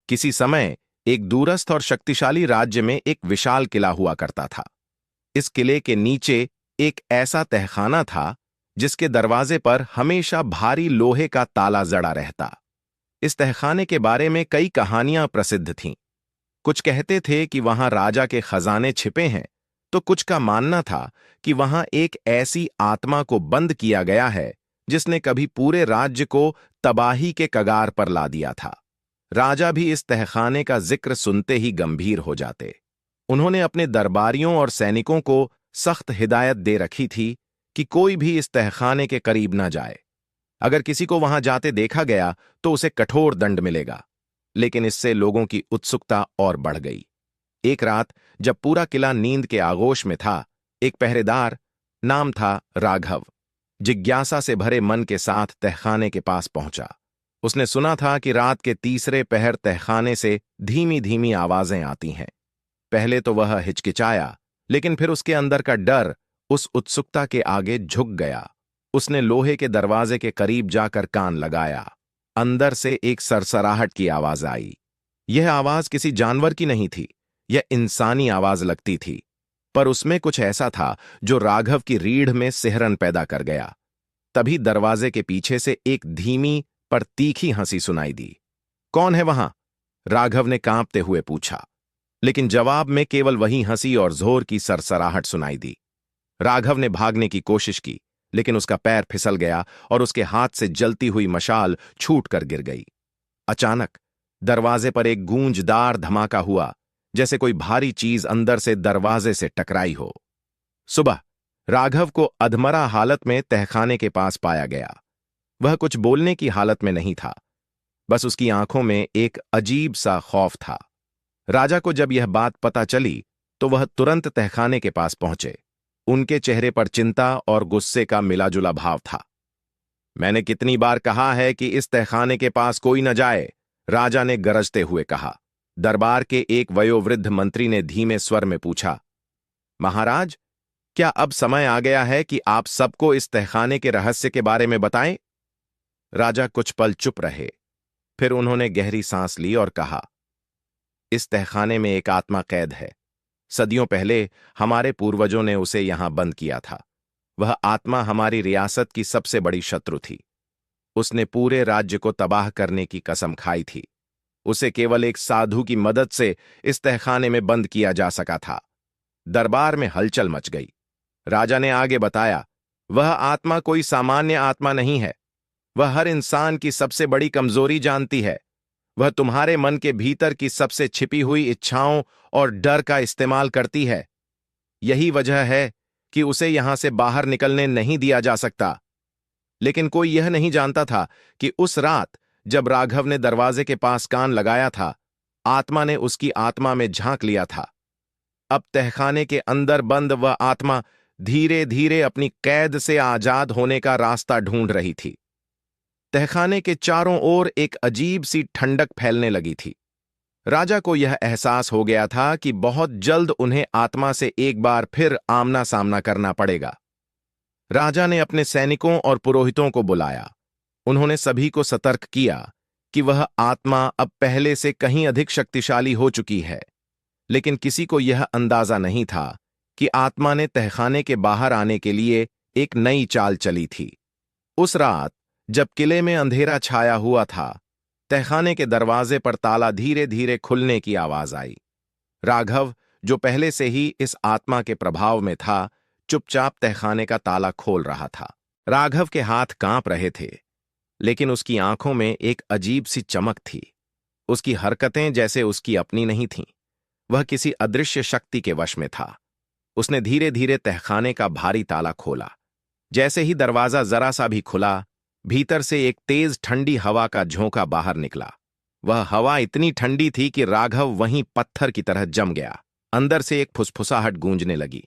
किसी समय एक दूरस्थ और शक्तिशाली राज्य में एक विशाल किला हुआ करता था। इस किले के नीचे एक ऐसा तहखाना था जिसके दरवाजे पर हमेशा भारी लोहे का ताला जड़ा रहता। इस तहखाने के बारे में कई कहानियां प्रसिद्ध थीं। कुछ कहते थे कि वहां राजा के खजाने छिपे हैं, तो कुछ का मानना था कि वहां एक ऐसी आत्मा को बंद किया गया है जिसने कभी पूरे राज्य को तबाही के कगार पर ला दिया था। राजा भी इस तहखाने का जिक्र सुनते ही गंभीर हो जाते। उन्होंने अपने दरबारियों और सैनिकों को सख्त हिदायत दे रखी थी कि कोई भी इस तहखाने के करीब न जाए। अगर किसी को वहां जाते देखा गया तो उसे कठोर दंड मिलेगा। लेकिन इससे लोगों की उत्सुकता और बढ़ गई। एक रात जब पूरा किला नींद के आगोश में था, एक पहरेदार, नाम था राघव, जिज्ञासा से भरे मन के साथ तहखाने के पास पहुंचा। उसने सुना था कि रात के तीसरे पहर तहखाने से धीमी धीमी आवाजें आती हैं। पहले तो वह हिचकिचाया, लेकिन फिर उसके अंदर का डर उस उत्सुकता के आगे झुक गया। उसने लोहे के दरवाजे के करीब जाकर कान लगाया। अंदर से एक सरसराहट की आवाज आई। यह आवाज किसी जानवर की नहीं थी, यह इंसानी आवाज लगती थी, पर उसमें कुछ ऐसा था जो राघव की रीढ़ में सिहरन पैदा कर गया। तभी दरवाजे के पीछे से एक धीमी पर तीखी हंसी सुनाई दी। कौन है वहां? राघव ने कांपते हुए पूछा, लेकिन जवाब में केवल वही हंसी और जोर की सरसराहट सुनाई दी। राघव ने भागने की कोशिश की, लेकिन उसका पैर फिसल गया और उसके हाथ से जलती हुई मशाल छूटकर गिर गई। अचानक दरवाजे पर एक गूंजदार धमाका हुआ, जैसे कोई भारी चीज अंदर से दरवाजे से टकराई हो। सुबह राघव को अधमरा हालत में तहखाने के पास पाया गया। वह कुछ बोलने की हालत में नहीं था, बस उसकी आंखों में एक अजीब सा खौफ था। राजा को जब यह बात पता चली तो वह तुरंत तहखाने के पास पहुंचे। उनके चेहरे पर चिंता और गुस्से का मिलाजुला भाव था। मैंने कितनी बार कहा है कि इस तहखाने के पास कोई न जाए, राजा ने गरजते हुए कहा। दरबार के एक वयोवृद्ध मंत्री ने धीमे स्वर में पूछा, महाराज, क्या अब समय आ गया है कि आप सबको इस तहखाने के रहस्य के बारे में बताएं? राजा कुछ पल चुप रहे, फिर उन्होंने गहरी सांस ली और कहा, इस तहखाने में एक आत्मा कैद है। सदियों पहले हमारे पूर्वजों ने उसे यहां बंद किया था। वह आत्मा हमारी रियासत की सबसे बड़ी शत्रु थी। उसने पूरे राज्य को तबाह करने की कसम खाई थी। उसे केवल एक साधु की मदद से इस तहखाने में बंद किया जा सका था। दरबार में हलचल मच गई। राजा ने आगे बताया, वह आत्मा कोई सामान्य आत्मा नहीं है। वह हर इंसान की सबसे बड़ी कमजोरी जानती है। वह तुम्हारे मन के भीतर की सबसे छिपी हुई इच्छाओं और डर का इस्तेमाल करती है। यही वजह है कि उसे यहां से बाहर निकलने नहीं दिया जा सकता। लेकिन कोई यह नहीं जानता था कि उस रात जब राघव ने दरवाजे के पास कान लगाया था, आत्मा ने उसकी आत्मा में झांक लिया था। अब तहखाने के अंदर बंद वह आत्मा धीरे धीरे अपनी कैद से आजाद होने का रास्ता ढूंढ रही थी। तहखाने के चारों ओर एक अजीब सी ठंडक फैलने लगी थी। राजा को यह एहसास हो गया था कि बहुत जल्द उन्हें आत्मा से एक बार फिर आमना सामना करना पड़ेगा। राजा ने अपने सैनिकों और पुरोहितों को बुलाया। उन्होंने सभी को सतर्क किया कि वह आत्मा अब पहले से कहीं अधिक शक्तिशाली हो चुकी है। लेकिन किसी को यह अंदाजा नहीं था कि आत्मा ने तहखाने के बाहर आने के लिए एक नई चाल चली थी। उस रात जब किले में अंधेरा छाया हुआ था, तहखाने के दरवाजे पर ताला धीरे धीरे खुलने की आवाज आई। राघव, जो पहले से ही इस आत्मा के प्रभाव में था, चुपचाप तहखाने का ताला खोल रहा था। राघव के हाथ कांप रहे थे, लेकिन उसकी आंखों में एक अजीब सी चमक थी। उसकी हरकतें जैसे उसकी अपनी नहीं थीं। वह किसी अदृश्य शक्ति के वश में था। उसने धीरे धीरे तहखाने का भारी ताला खोला। जैसे ही दरवाजा जरा सा भी खुला, भीतर से एक तेज ठंडी हवा का झोंका बाहर निकला। वह हवा इतनी ठंडी थी कि राघव वहीं पत्थर की तरह जम गया। अंदर से एक फुसफुसाहट गूंजने लगी,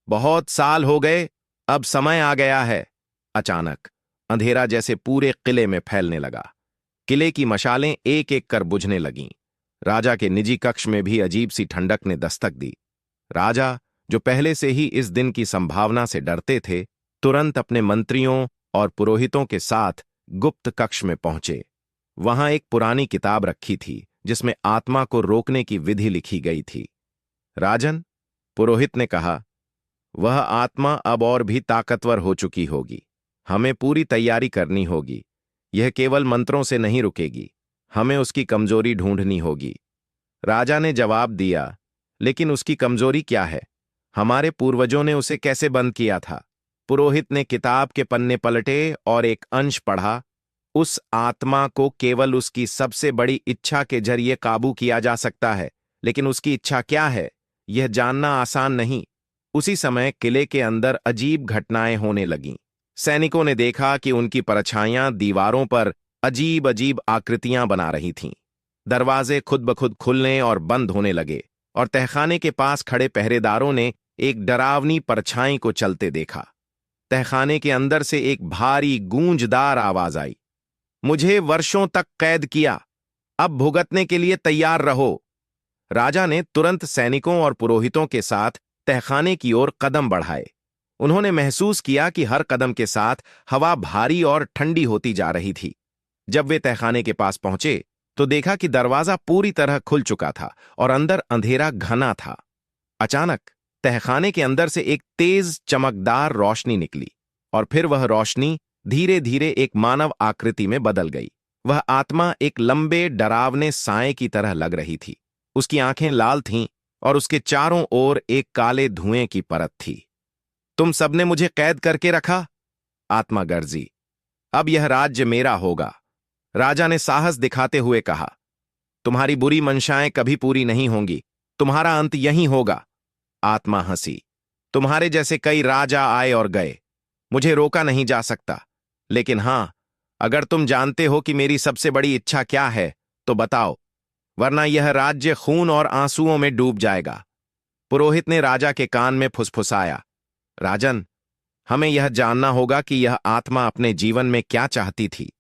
बहुत साल हो गए, अब समय आ गया है। अचानक अंधेरा जैसे पूरे किले में फैलने लगा। किले की मशालें एक एक कर बुझने लगीं। राजा के निजी कक्ष में भी अजीब सी ठंडक ने दस्तक दी। राजा, जो पहले से ही इस दिन की संभावना से डरते थे, तुरंत अपने मंत्रियों और पुरोहितों के साथ गुप्त कक्ष में पहुंचे। वहां एक पुरानी किताब रखी थी जिसमें आत्मा को रोकने की विधि लिखी गई थी। राजन, पुरोहित ने कहा, वह आत्मा अब और भी ताकतवर हो चुकी होगी। हमें पूरी तैयारी करनी होगी। यह केवल मंत्रों से नहीं रुकेगी। हमें उसकी कमजोरी ढूंढनी होगी। राजा ने जवाब दिया, लेकिन उसकी कमजोरी क्या है? हमारे पूर्वजों ने उसे कैसे बंद किया था? पुरोहित ने किताब के पन्ने पलटे और एक अंश पढ़ा। उस आत्मा को केवल उसकी सबसे बड़ी इच्छा के जरिए काबू किया जा सकता है, लेकिन उसकी इच्छा क्या है, यह जानना आसान नहीं। उसी समय किले के अंदर अजीब घटनाएं होने लगीं। सैनिकों ने देखा कि उनकी परछाइयां दीवारों पर अजीब अजीब आकृतियां बना रही थीं। दरवाजे खुद ब खुद खुलने और बंद होने लगे और तहखाने के पास खड़े पहरेदारों ने एक डरावनी परछाई को चलते देखा। तहखाने के अंदर से एक भारी गूंजदार आवाज आई, मुझे वर्षों तक कैद किया, अब भुगतने के लिए तैयार रहो। राजा ने तुरंत सैनिकों और पुरोहितों के साथ तहखाने की ओर कदम बढ़ाए। उन्होंने महसूस किया कि हर कदम के साथ हवा भारी और ठंडी होती जा रही थी। जब वे तहखाने के पास पहुंचे तो देखा कि दरवाजा पूरी तरह खुल चुका था और अंदर अंधेरा घना था। अचानक तहखाने के अंदर से एक तेज चमकदार रोशनी निकली और फिर वह रोशनी धीरे धीरे एक मानव आकृति में बदल गई। वह आत्मा एक लंबे डरावने साए की तरह लग रही थी। उसकी आंखें लाल थीं और उसके चारों ओर एक काले धुएं की परत थी। तुम सबने मुझे कैद करके रखा, आत्मा गर्जी। अब यह राज्य मेरा होगा। राजा ने साहस दिखाते हुए कहा, तुम्हारी बुरी मंशाएं कभी पूरी नहीं होंगी। तुम्हारा अंत यहीं होगा। आत्मा हंसी। तुम्हारे जैसे कई राजा आए और गए, मुझे रोका नहीं जा सकता। लेकिन हां, अगर तुम जानते हो कि मेरी सबसे बड़ी इच्छा क्या है तो बताओ, वरना यह राज्य खून और आंसुओं में डूब जाएगा। पुरोहित ने राजा के कान में फुसफुसाया, राजन, हमें यह जानना होगा कि यह आत्मा अपने जीवन में क्या चाहती थी।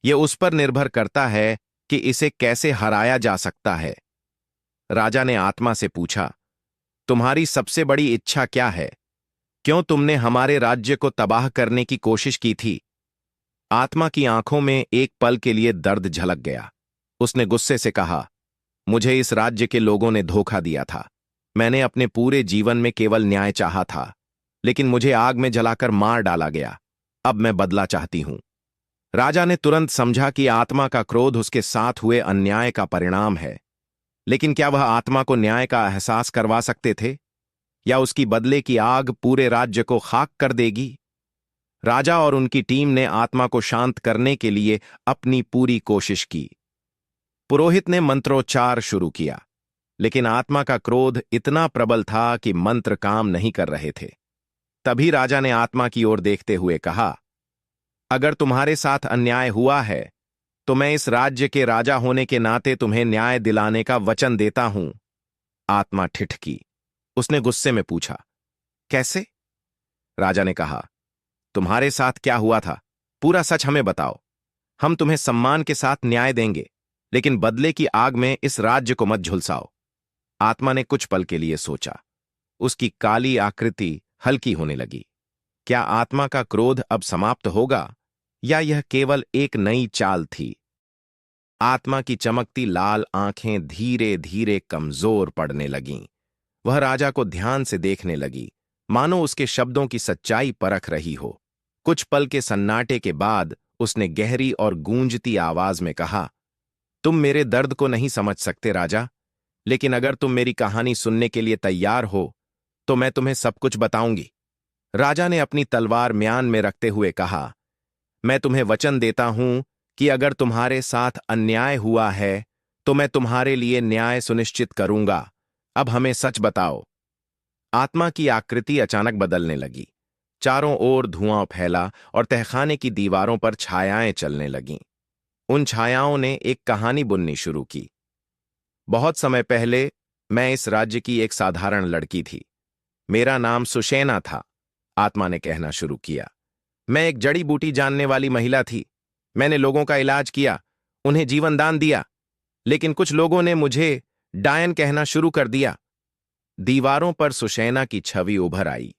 यह उस पर निर्भर करता है कि इसे कैसे हराया जा सकता है। राजा ने आत्मा से पूछा, तुम्हारी सबसे बड़ी इच्छा क्या है? क्यों तुमने हमारे राज्य को तबाह करने की कोशिश की थी? आत्मा की आंखों में एक पल के लिए दर्द झलक गया। उसने गुस्से से कहा, मुझे इस राज्य के लोगों ने धोखा दिया था। मैंने अपने पूरे जीवन में केवल न्याय चाहा था, लेकिन मुझे आग में जलाकर मार डाला गया। अब मैं बदला चाहती हूं। राजा ने तुरंत समझा कि आत्मा का क्रोध उसके साथ हुए अन्याय का परिणाम है। लेकिन क्या वह आत्मा को न्याय का एहसास करवा सकते थे, या उसकी बदले की आग पूरे राज्य को खाक कर देगी? राजा और उनकी टीम ने आत्मा को शांत करने के लिए अपनी पूरी कोशिश की। पुरोहित ने मंत्रोच्चार शुरू किया, लेकिन आत्मा का क्रोध इतना प्रबल था कि मंत्र काम नहीं कर रहे थे। तभी राजा ने आत्मा की ओर देखते हुए कहा, अगर तुम्हारे साथ अन्याय हुआ है तो मैं इस राज्य के राजा होने के नाते तुम्हें न्याय दिलाने का वचन देता हूं। आत्मा ठिठकी। उसने गुस्से में पूछा, कैसे? राजा ने कहा, तुम्हारे साथ क्या हुआ था, पूरा सच हमें बताओ। हम तुम्हें सम्मान के साथ न्याय देंगे, लेकिन बदले की आग में इस राज्य को मत झुलसाओ। आत्मा ने कुछ पल के लिए सोचा। उसकी काली आकृति हल्की होने लगी। क्या आत्मा का क्रोध अब समाप्त होगा, या यह केवल एक नई चाल थी? आत्मा की चमकती लाल आंखें धीरे धीरे कमजोर पड़ने लगीं। वह राजा को ध्यान से देखने लगी, मानो उसके शब्दों की सच्चाई परख रही हो। कुछ पल के सन्नाटे के बाद उसने गहरी और गूंजती आवाज में कहा, तुम मेरे दर्द को नहीं समझ सकते राजा, लेकिन अगर तुम मेरी कहानी सुनने के लिए तैयार हो तो मैं तुम्हें सब कुछ बताऊंगी। राजा ने अपनी तलवार म्यान में रखते हुए कहा, मैं तुम्हें वचन देता हूं कि अगर तुम्हारे साथ अन्याय हुआ है तो मैं तुम्हारे लिए न्याय सुनिश्चित करूंगा। अब हमें सच बताओ। आत्मा की आकृति अचानक बदलने लगी। चारों ओर धुआं फैला और तहखाने की दीवारों पर छायाएं चलने लगीं। उन छायाओं ने एक कहानी बुननी शुरू की। बहुत समय पहले मैं इस राज्य की एक साधारण लड़की थी। मेरा नाम सुशेना था। आत्मा ने कहना शुरू किया। मैं एक जड़ी बूटी जानने वाली महिला थी। मैंने लोगों का इलाज किया, उन्हें जीवन दान दिया, लेकिन कुछ लोगों ने मुझे डायन कहना शुरू कर दिया। दीवारों पर सुशेना की छवि उभर आई।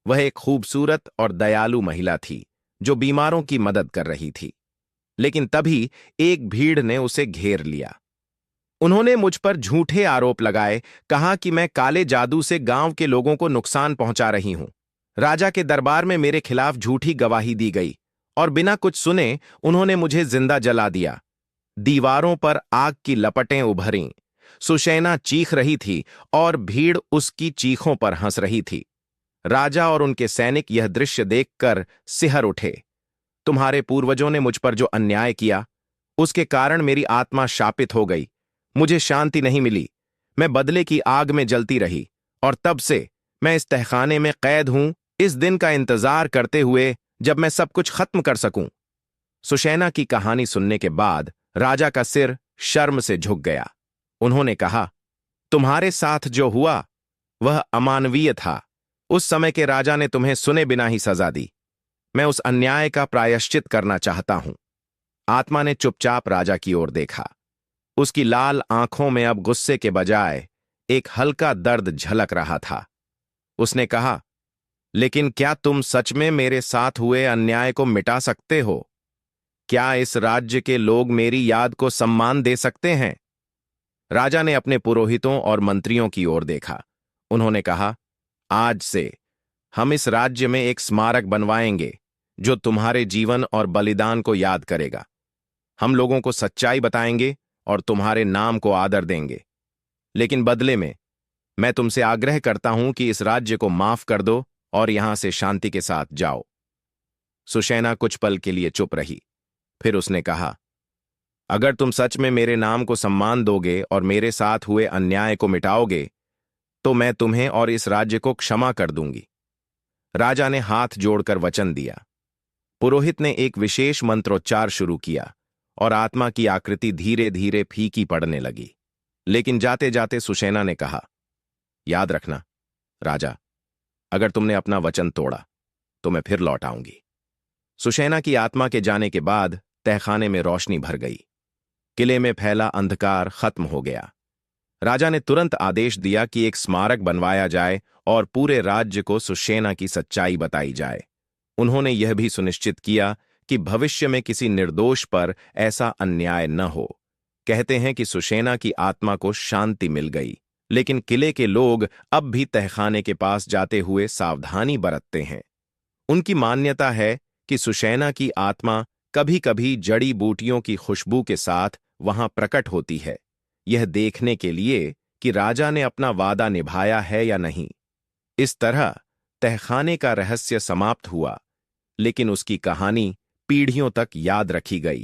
वह एक खूबसूरत और दयालु महिला थी जो बीमारों की मदद कर रही थी। लेकिन तभी एक भीड़ ने उसे घेर लिया। उन्होंने मुझ पर झूठे आरोप लगाए, कहा कि मैं काले जादू से गांव के लोगों को नुकसान पहुंचा रही हूं। राजा के दरबार में मेरे खिलाफ झूठी गवाही दी गई और बिना कुछ सुने उन्होंने मुझे जिंदा जला दिया। दीवारों पर आग की लपटें उभरीं। सुशैना चीख रही थी और भीड़ उसकी चीखों पर हंस रही थी। राजा और उनके सैनिक यह दृश्य देखकर सिहर उठे। तुम्हारे पूर्वजों ने मुझ पर जो अन्याय किया, उसके कारण मेरी आत्मा शापित हो गई। मुझे शांति नहीं मिली। मैं बदले की आग में जलती रही और तब से मैं इस तहखाने में कैद हूं, इस दिन का इंतजार करते हुए जब मैं सब कुछ खत्म कर सकूं। सुशैना की कहानी सुनने के बाद राजा का सिर शर्म से झुक गया। उन्होंने कहा, तुम्हारे साथ जो हुआ वह अमानवीय था। उस समय के राजा ने तुम्हें सुने बिना ही सजा दी। मैं उस अन्याय का प्रायश्चित करना चाहता हूं। आत्मा ने चुपचाप राजा की ओर देखा। उसकी लाल आंखों में अब गुस्से के बजाय एक हल्का दर्द झलक रहा था। उसने कहा, लेकिन क्या तुम सच में मेरे साथ हुए अन्याय को मिटा सकते हो? क्या इस राज्य के लोग मेरी याद को सम्मान दे सकते हैं? राजा ने अपने पुरोहितों और मंत्रियों की ओर देखा। उन्होंने कहा, आज से हम इस राज्य में एक स्मारक बनवाएंगे जो तुम्हारे जीवन और बलिदान को याद करेगा। हम लोगों को सच्चाई बताएंगे और तुम्हारे नाम को आदर देंगे। लेकिन बदले में मैं तुमसे आग्रह करता हूं कि इस राज्य को माफ कर दो और यहां से शांति के साथ जाओ। सुशैना कुछ पल के लिए चुप रही। फिर उसने कहा, अगर तुम सच में मेरे नाम को सम्मान दोगे और मेरे साथ हुए अन्याय को मिटाओगे, तो मैं तुम्हें और इस राज्य को क्षमा कर दूंगी। राजा ने हाथ जोड़कर वचन दिया। पुरोहित ने एक विशेष मंत्रोच्चार शुरू किया और आत्मा की आकृति धीरे धीरे फीकी पड़ने लगी। लेकिन जाते जाते सुशैना ने कहा, याद रखना राजा, अगर तुमने अपना वचन तोड़ा तो मैं फिर लौट आऊंगी। सुशैना की आत्मा के जाने के बाद तहखाने में रोशनी भर गई। किले में फैला अंधकार खत्म हो गया। राजा ने तुरंत आदेश दिया कि एक स्मारक बनवाया जाए और पूरे राज्य को सुशैना की सच्चाई बताई जाए। उन्होंने यह भी सुनिश्चित किया कि भविष्य में किसी निर्दोष पर ऐसा अन्याय न हो। कहते हैं कि सुशैना की आत्मा को शांति मिल गई, लेकिन किले के लोग अब भी तहखाने के पास जाते हुए सावधानी बरतते हैं। उनकी मान्यता है कि सुशैना की आत्मा कभी-कभी जड़ी बूटियों की खुशबू के साथ वहां प्रकट होती है, यह देखने के लिए कि राजा ने अपना वादा निभाया है या नहीं। इस तरह तहखाने का रहस्य समाप्त हुआ, लेकिन उसकी कहानी पीढ़ियों तक याद रखी गई।